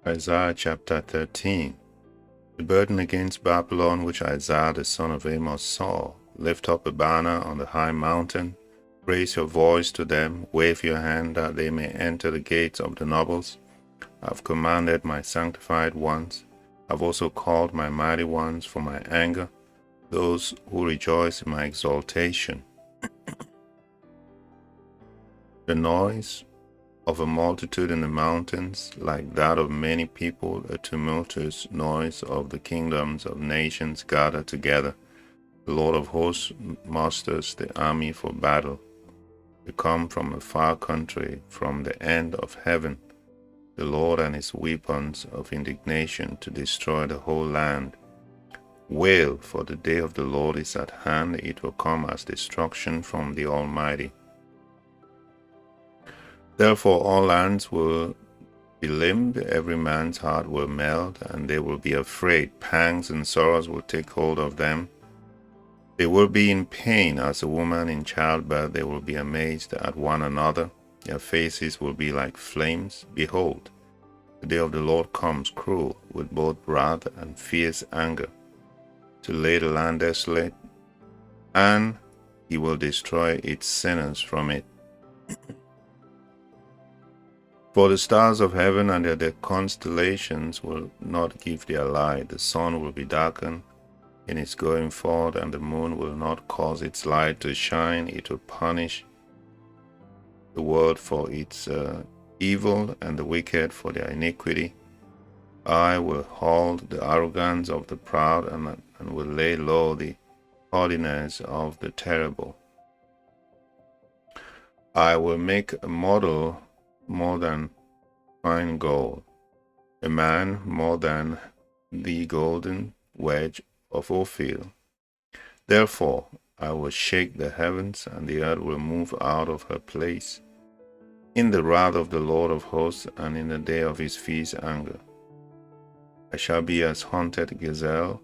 Isaiah chapter 13. The burden against Babylon which Isaiah the son of Amos saw. Lift up a banner on the high mountain. Raise your voice to them. Wave your hand that they may enter the gates of the nobles. I have commanded my sanctified ones. I have also called my mighty ones for my anger, those who rejoice in my exaltation. The noise of a multitude in the mountains, like that of many people, a tumultuous noise of the kingdoms of nations gathered together. The Lord of hosts musters the army for battle. They come from a far country, from the end of heaven, the Lord and his weapons of indignation to destroy the whole land. Wail, for the day of the Lord is at hand. It will come as destruction from the Almighty. Therefore all lands will be limbed, every man's heart will melt, and they will be afraid. Pangs and sorrows will take hold of them. They will be in pain as a woman in childbirth. They will be amazed at one another. Their faces will be like flames. Behold, the day of the Lord comes cruel, with both wrath and fierce anger, to lay the land desolate, and he will destroy its sinners from it. For the stars of heaven and their constellations will not give their light. The sun will be darkened in its going forth, and the moon will not cause its light to shine. It will punish the world for its evil, and the wicked for their iniquity. I will halt the arrogance of the proud, and will lay low the haughtiness of the terrible. I will make a model more than fine gold, a man more than the golden wedge of Ophir. Therefore I will shake the heavens, and the earth will move out of her place, in the wrath of the Lord of hosts, and in the day of his fierce anger. I shall be as hunted gazelle,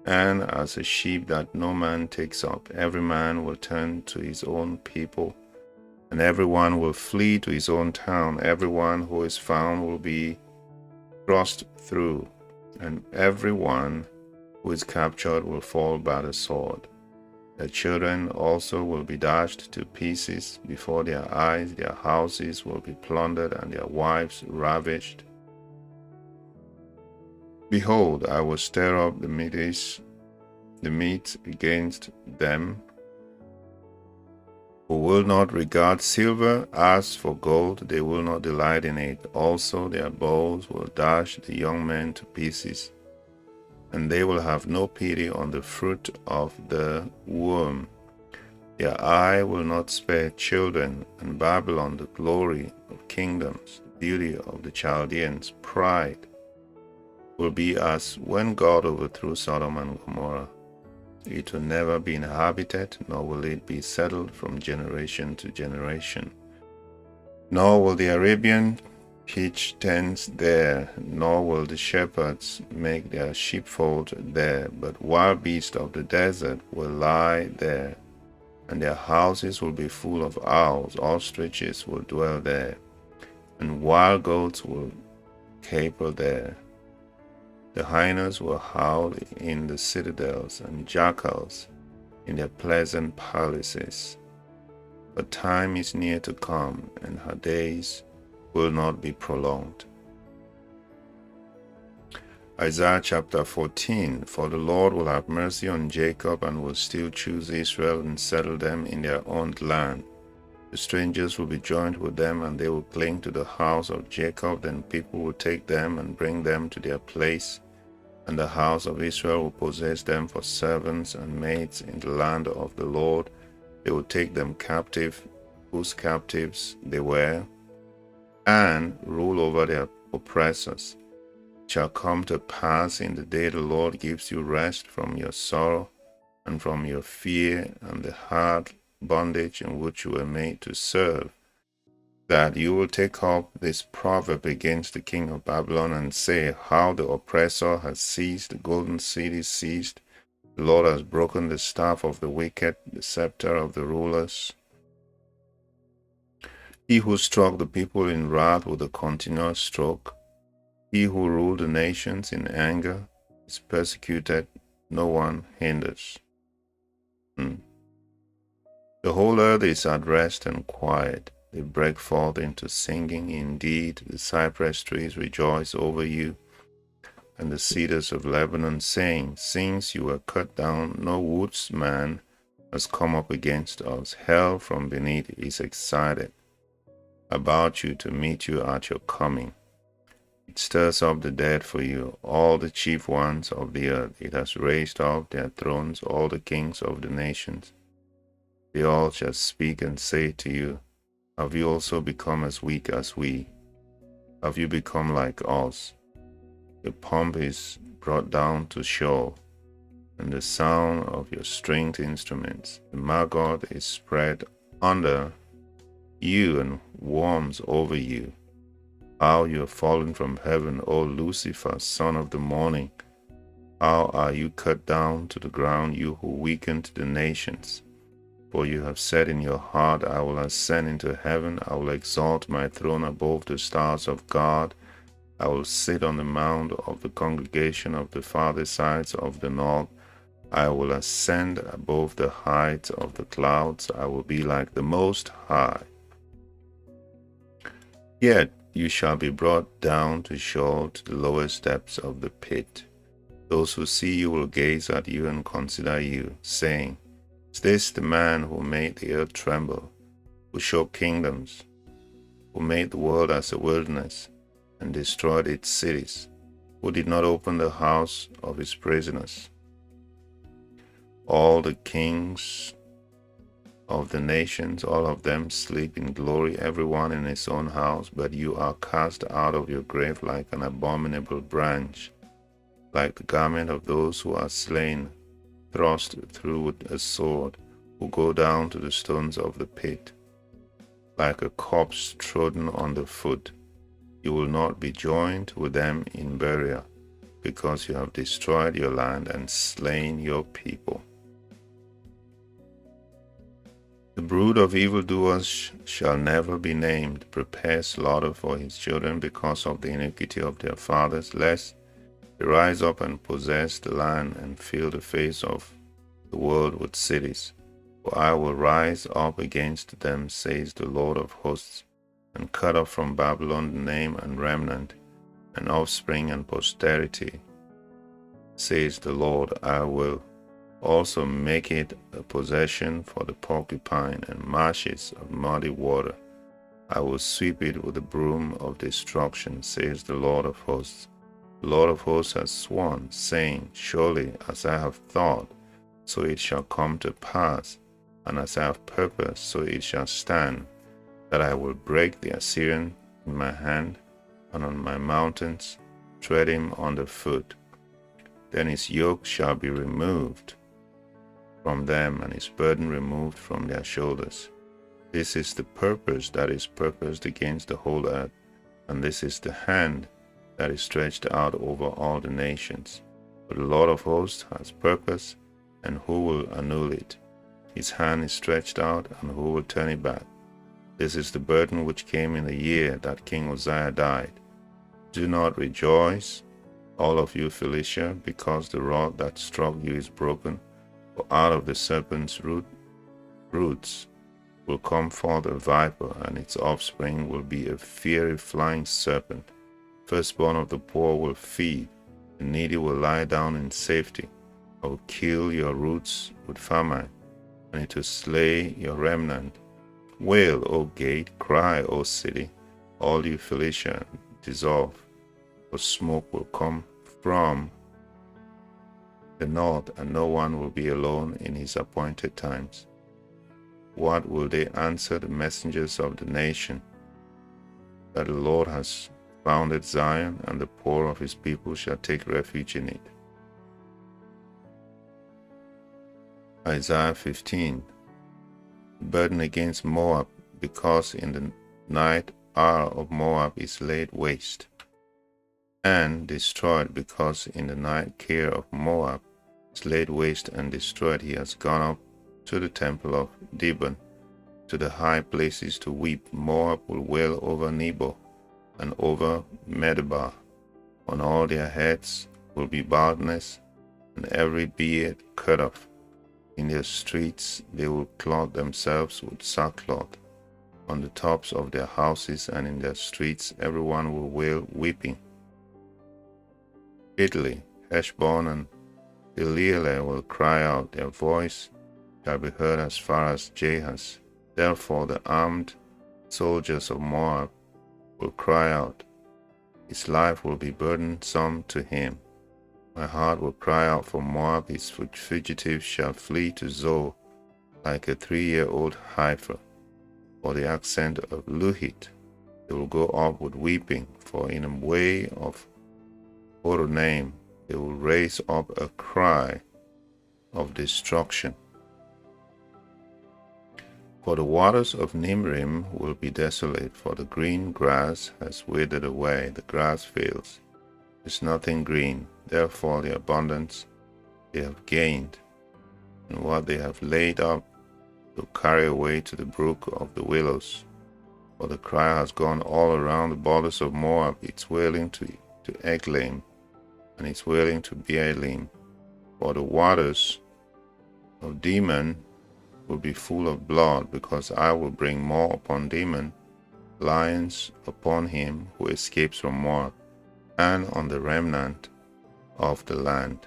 and as a sheep that no man takes up. Every man will turn to his own people, and everyone will flee to his own town. Everyone who is found will be thrust through, and everyone who is captured will fall by the sword. Their children also will be dashed to pieces before their eyes. Their houses will be plundered, and their wives ravished. Behold, I will stir up the meat against them, who will not regard silver. As for gold, they will not delight in it. Also their bows will dash the young men to pieces, and they will have no pity on the fruit of the womb. Their eye will not spare children, and Babylon, the glory of kingdoms, the beauty of the Chaldeans, pride, will be as when God overthrew Sodom and Gomorrah. It will never be inhabited, nor will it be settled from generation to generation. Nor will the Arabian pitch tents there, nor will the shepherds make their sheepfold there, but wild beasts of the desert will lie there, and their houses will be full of owls. Ostriches will dwell there, and wild goats will caper there. The hyenas will howl in the citadels, and jackals in their pleasant palaces. But time is near to come, and her days will not be prolonged. Isaiah chapter 14. For the Lord will have mercy on Jacob, and will still choose Israel, and settle them in their own land. The strangers will be joined with them, and they will cling to the house of Jacob. Then people will take them and bring them to their place, and the house of Israel will possess them for servants and maids in the land of the Lord. They will take them captive, whose captives they were, and rule over their oppressors. It shall come to pass in the day the Lord gives you rest from your sorrow and from your fear and the hard bondage in which you were made to serve, that you will take up this proverb against the king of Babylon, and say, how the oppressor has seized, the golden city seized. The Lord has broken the staff of the wicked, the scepter of the rulers. He who struck the people in wrath with a continuous stroke, He who ruled the nations in anger is persecuted, no one hinders. The whole earth is at rest and quiet. They break forth into singing. Indeed, the cypress trees rejoice over you, and the cedars of Lebanon, saying, Since you were cut down, no woodsman has come up against us. Hell from beneath is excited about you to meet you at your coming. It stirs up the dead for you, all the chief ones of the earth. It has raised up their thrones, all the kings of the nations. They all shall speak and say to you, Have you also become as weak as we? Have you become like us? Your pomp is brought down to Sheol, and the sound of your stringed instruments. The maggot is spread under you and warms over you. How you have fallen from heaven, O Lucifer, son of the morning! How are you cut down to the ground, you who weakened the nations? For you have said in your heart, I will ascend into heaven, I will exalt my throne above the stars of God. I will sit on the mount of the congregation of the farther sides of the north. I will ascend above the heights of the clouds. I will be like the Most High. Yet you shall be brought down to Sheol, to the lowest depths of the pit. Those who see you will gaze at you and consider you, saying, Is this the man who made the earth tremble, who shook kingdoms, who made the world as a wilderness, and destroyed its cities, who did not open the house of his prisoners? All the kings of the nations, all of them sleep in glory, everyone in his own house, but you are cast out of your grave like an abominable branch, like the garment of those who are slain, thrust through with a sword, who go down to the stones of the pit, like a corpse trodden under foot. You will not be joined with them in burial, because you have destroyed your land and slain your people. The brood of evildoers shall never be named. Prepare slaughter for his children because of the iniquity of their fathers, lest they rise up and possess the land and fill the face of the world with cities. For I will rise up against them, says the Lord of hosts, and cut off from Babylon the name and remnant, and offspring and posterity, says the Lord. I will also make it a possession for the porcupine and marshes of muddy water. I will sweep it with the broom of destruction, says the Lord of hosts. The Lord of hosts has sworn, saying, Surely as I have thought, so it shall come to pass, and as I have purposed, so it shall stand, that I will break the Assyrian in my hand, and on my mountains tread him under foot. Then his yoke shall be removed from them, and his burden removed from their shoulders. This is the purpose that is purposed against the whole earth, and this is the hand that is stretched out over all the nations. For the Lord of hosts has purpose, and who will annul it? His hand is stretched out, and who will turn it back? This is the burden which came in the year that King Uzziah died. Do not rejoice, all of you Philistia, because the rod that struck you is broken. For out of the serpent's roots will come forth a viper, and its offspring will be a fiery flying serpent. Firstborn of the poor will feed, the needy will lie down in safety. I will kill your roots with famine, and it will slay your remnant. Wail, O gate, cry, O city, all you Philistia, dissolve, for smoke will come from the north, and no one will be alone in his appointed times. What will they answer the messengers of the nation? That the Lord has founded Zion, and the poor of his people shall take refuge in it. Isaiah 15. Burden against Moab, because in the night Ar of Moab is laid waste, and destroyed, because in the night Kir of Moab is laid waste and destroyed. He has gone up to the temple of Dibon, to the high places to weep. Moab will wail over Nebo and over Medeba. On all their heads will be baldness, and every beard cut off. In their streets they will clothe themselves with sackcloth. On the tops of their houses and in their streets everyone will wail weeping bitterly. Heshbon and Elealeh will cry out, their voice shall be heard as far as Jahaz. Therefore the armed soldiers of Moab will cry out, his life will be burdensome to him. My heart will cry out for Moab, his fugitives shall flee to Zoar like a 3-year-old heifer. For the accent of Luhith, they will go up with weeping, for in a way of Horonaim they will raise up a cry of destruction. For the waters of Nimrim will be desolate, for the green grass has withered away, the grass fails, there is nothing green. Therefore the abundance they have gained, and what they have laid up, to carry away to the brook of the willows. For the cry has gone all around the borders of Moab, its wailing to Eglaim, and its wailing to Bealim. For the waters of Deman will be full of blood, because I will bring more upon Deman, lions upon him who escapes from Moab, and on the remnant of the land.